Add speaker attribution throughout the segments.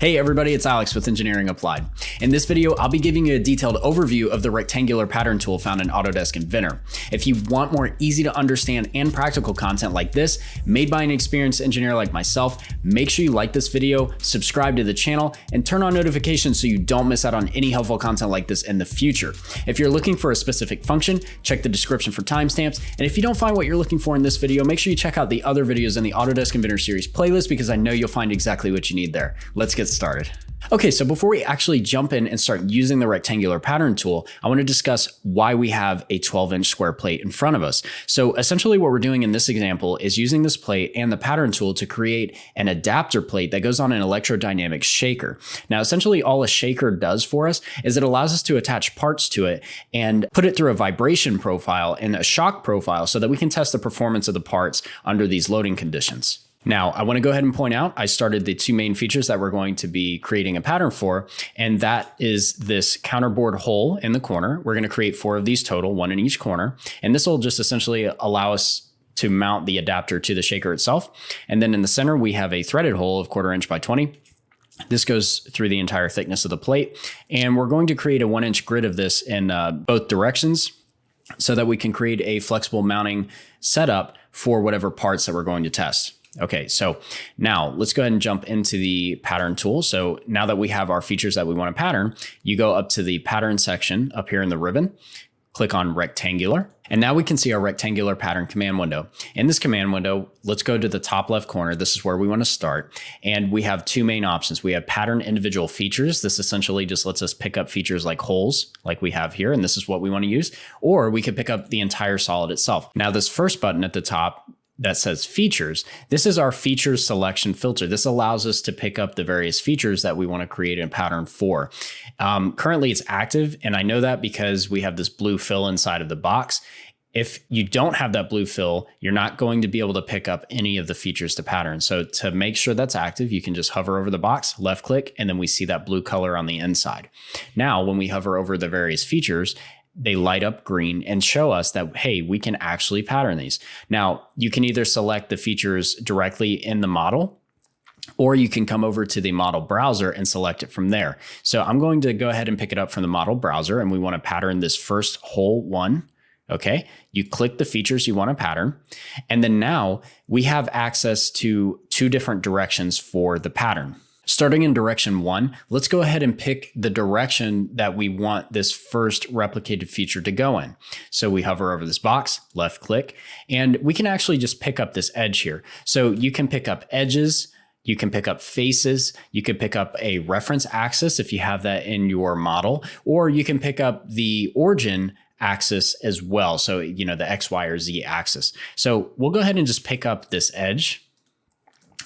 Speaker 1: Hey everybody, it's Alex with Engineering Applied. In this video, I'll be giving you a detailed overview of the rectangular pattern tool found in Autodesk Inventor. If you want more easy to understand and practical content like this, made by an experienced engineer like myself, make sure you like this video, subscribe to the channel, and turn on notifications so you don't miss out on any helpful content like this in the future. If you're looking for a specific function, check the description for timestamps. And if you don't find what you're looking for in this video, make sure you check out the other videos in the Autodesk Inventor series playlist because I know you'll find exactly what you need there. Let's get started. Okay, so before we actually jump in and start using the rectangular pattern tool, I want to discuss why we have a 12-inch square plate in front of us. So essentially what we're doing in this example is using this plate and the pattern tool to create an adapter plate that goes on an electrodynamic shaker. Now, essentially all a shaker does for us is it allows us to attach parts to it and put it through a vibration profile and a shock profile so that we can test the performance of the parts under these loading conditions. Now, I want to go ahead and point out, I started the two main features that we're going to be creating a pattern for, and that is this counterbore hole in the corner. We're going to create 4 of these total, 1 in each corner, and this will just essentially allow us to mount the adapter to the shaker itself. And then in the center, we have a threaded hole of 1/4 inch by 20. This goes through the entire thickness of the plate, and we're going to create a 1-inch grid of this in both directions so that we can create a flexible mounting setup for whatever parts that we're going to test. Okay, so now let's go ahead and jump into the pattern tool. So now that we have our features that we want to pattern, you go up to the pattern section up here in the ribbon, click on rectangular, and now we can see our rectangular pattern command window. In this command window, let's go to the top left corner. This is where we want to start. And we have 2 main options. We have pattern individual features. This essentially just lets us pick up features like holes, like we have here, and this is what we want to use. Or we could pick up the entire solid itself. Now this first button at the top that says features, this is our features selection filter. This allows us to pick up the various features that we want to create a pattern for. Currently it's active, and I know that because we have this blue fill inside of the box. If you don't have that blue fill, you're not going to be able to pick up any of the features to pattern. So to make sure that's active, you can just hover over the box, left click, and then we see that blue color on the inside. Now, when we hover over the various features, they light up green and show us that, hey, we can actually pattern these. Now, you can either select the features directly in the model, or you can come over to the model browser and select it from there. So I'm going to go ahead and pick it up from the model browser, and we want to pattern this first hole 1. Okay, you click the features you want to pattern, and then now we have access to 2 different directions for the pattern. Starting in direction 1, let's go ahead and pick the direction that we want this first replicated feature to go in. So we hover over this box, left click, and we can actually just pick up this edge here. So you can pick up edges, you can pick up faces, you could pick up a reference axis if you have that in your model, or you can pick up the origin axis as well. So, you know, the X, Y, or Z axis. So we'll go ahead and just pick up this edge.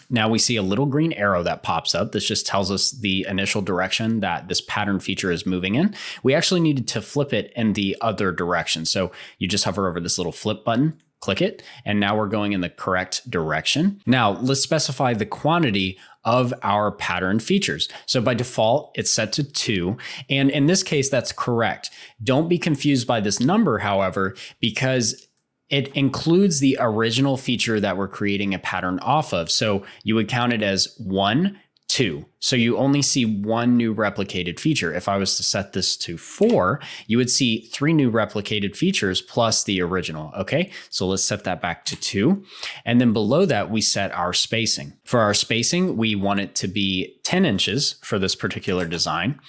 Speaker 1: Now we see a little green arrow that pops up. This just tells us the initial direction that this pattern feature is moving in. We actually needed to flip it in the other direction. So you just hover over this little flip button, click it, and now we're going in the correct direction. Now let's specify the quantity of our pattern features. So by default, it's set to 2. And in this case, that's correct. Don't be confused by this number, however, because it includes the original feature that we're creating a pattern off of. So you would count it as 1, 2. So you only see 1 new replicated feature. If I was to set this to 4, you would see 3 new replicated features plus the original. Okay, so let's set that back to 2. And then below that, we set our spacing. For our spacing, we want it to be 10 inches for this particular design.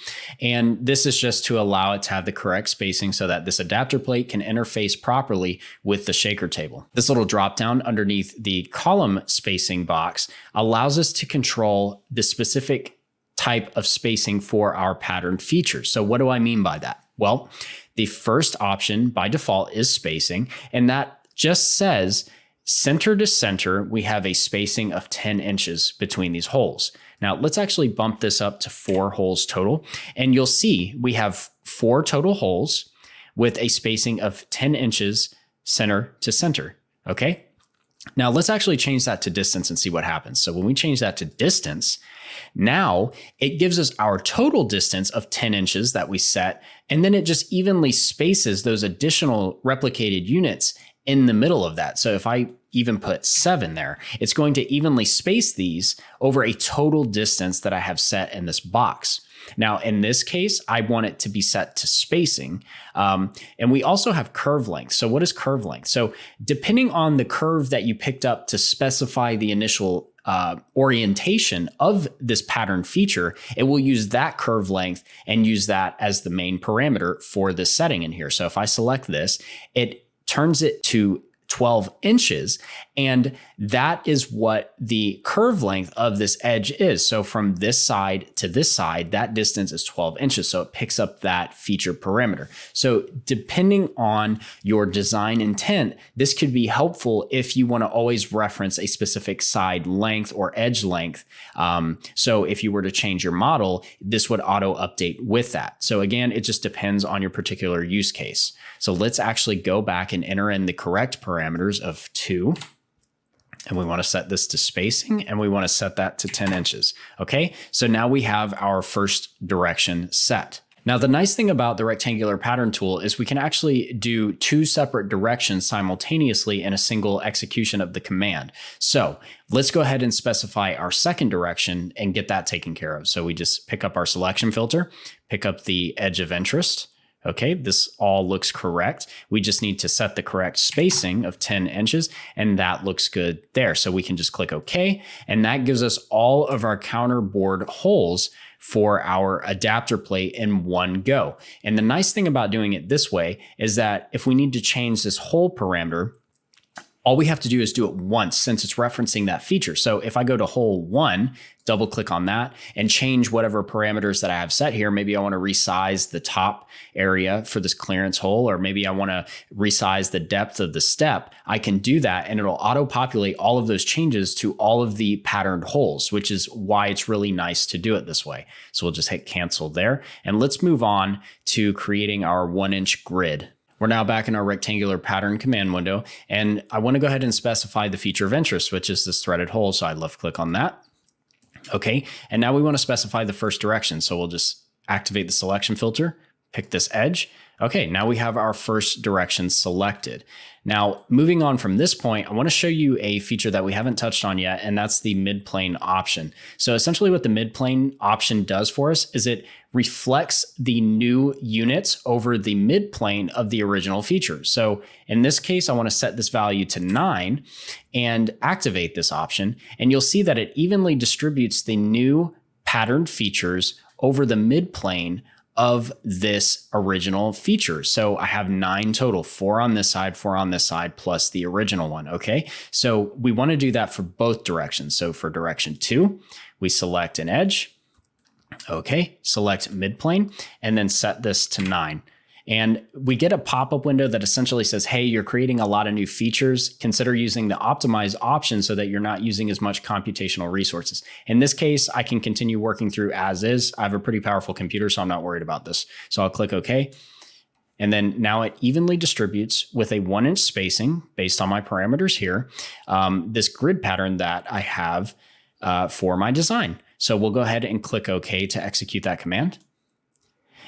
Speaker 1: And this is just to allow it to have the correct spacing so that this adapter plate can interface properly with the shaker table. This little drop down underneath the column spacing box allows us to control the specific type of spacing for our pattern features. So what do I mean by that? Well, the first option by default is spacing, and that just says center to center, we have a spacing of 10 inches between these holes. Now let's actually bump this up to 4 holes total, and you'll see we have 4 total holes with a spacing of 10 inches center to center. Okay. Now let's actually change that to distance and see what happens. So when we change that to distance, now it gives us our total distance of 10 inches that we set, and then it just evenly spaces those additional replicated units in the middle of that. So if I even put 7 there, it's going to evenly space these over a total distance that I have set in this box. Now, in this case, I want it to be set to spacing. And we also have curve length. So what is curve length? So depending on the curve that you picked up to specify the initial orientation of this pattern feature, it will use that curve length and use that as the main parameter for this setting in here. So if I select this, it turns it to 12 inches, and that is what the curve length of this edge is. So from this side to this side, that distance is 12 inches. So it picks up that feature parameter. So depending on your design intent, this could be helpful if you want to always reference a specific side length or edge length. So if you were to change your model, this would auto update with that. So again, it just depends on your particular use case. So let's actually go back and enter in the correct parameters of 2. And we want to set this to spacing, and we want to set that to 10 inches. Okay, so now we have our first direction set. Now, the nice thing about the rectangular pattern tool is we can actually do 2 separate directions simultaneously in a single execution of the command. So let's go ahead and specify our second direction and get that taken care of. So we just pick up our selection filter, pick up the edge of interest. Okay, this all looks correct. We just need to set the correct spacing of 10 inches, and that looks good there. So we can just click OK, and that gives us all of our counterboard holes for our adapter plate in one go. And the nice thing about doing it this way is that if we need to change this hole parameter, all we have to do is do it once since it's referencing that feature. So if I go to hole 1, double click on that and change whatever parameters that I have set here, maybe I want to resize the top area for this clearance hole, or maybe I want to resize the depth of the step, I can do that and it'll auto populate all of those changes to all of the patterned holes, which is why it's really nice to do it this way. So we'll just hit cancel there, and let's move on to creating our 1-inch grid. We're now back in our rectangular pattern command window, and I want to go ahead and specify the feature of interest, which is this threaded hole. So I left click on that. Okay, and now we want to specify the first direction. So we'll just activate the selection filter, pick this edge. Okay, now we have our first direction selected. Now, moving on from this point, I want to show you a feature that we haven't touched on yet, and that's the midplane option. So essentially what the midplane option does for us is it reflects the new units over the midplane of the original feature. So in this case, I want to set this value to 9 and activate this option, and you'll see that it evenly distributes the new patterned features over the midplane of this original feature. So I have 9 total, 4 on this side, 4 on this side, plus the original one, okay? So we wanna do that for both directions. So for direction 2, we select an edge, okay, select midplane, and then set this to 9. And we get a pop-up window that essentially says, hey, you're creating a lot of new features. Consider using the optimize option so that you're not using as much computational resources. In this case, I can continue working through as is. I have a pretty powerful computer, so I'm not worried about this. So I'll click OK. And then now it evenly distributes with a 1-inch spacing based on my parameters here, this grid pattern that I have for my design. So we'll go ahead and click OK to execute that command.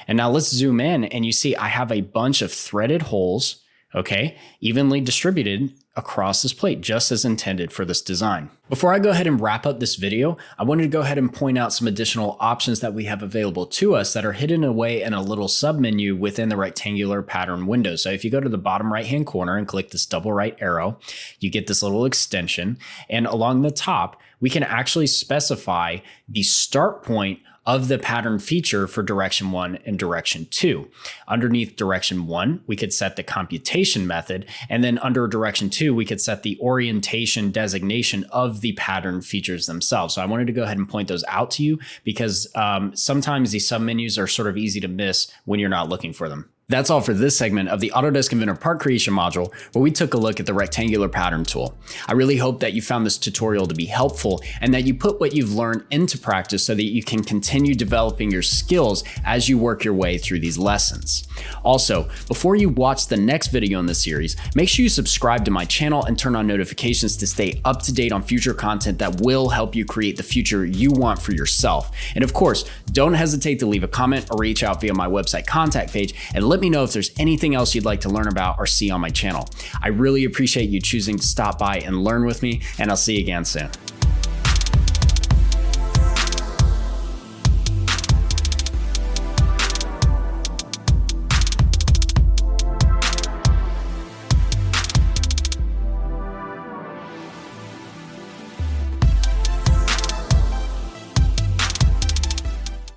Speaker 1: And now let's zoom in, and you see I have a bunch of threaded holes, okay, evenly distributed across this plate, just as intended for this design. Before I go ahead and wrap up this video, I wanted to go ahead and point out some additional options that we have available to us that are hidden away in a little submenu within the rectangular pattern window. So if you go to the bottom right-hand corner and click this double right arrow, you get this little extension, and along the top, we can actually specify the start point of the pattern feature for direction 1 and direction 2. Underneath direction 1, we could set the computation method, and then under direction 2, we could set the orientation designation of the pattern features themselves. So I wanted to go ahead and point those out to you because sometimes these submenus are sort of easy to miss when you're not looking for them. That's all for this segment of the Autodesk Inventor part creation module, where we took a look at the rectangular pattern tool. I really hope that you found this tutorial to be helpful and that you put what you've learned into practice so that you can continue developing your skills as you work your way through these lessons. Also, before you watch the next video in this series, make sure you subscribe to my channel and turn on notifications to stay up to date on future content that will help you create the future you want for yourself. And of course, don't hesitate to leave a comment or reach out via my website contact page and let let me know if there's anything else you'd like to learn about or see on my channel. I really appreciate you choosing to stop by and learn with me, and I'll see you again soon.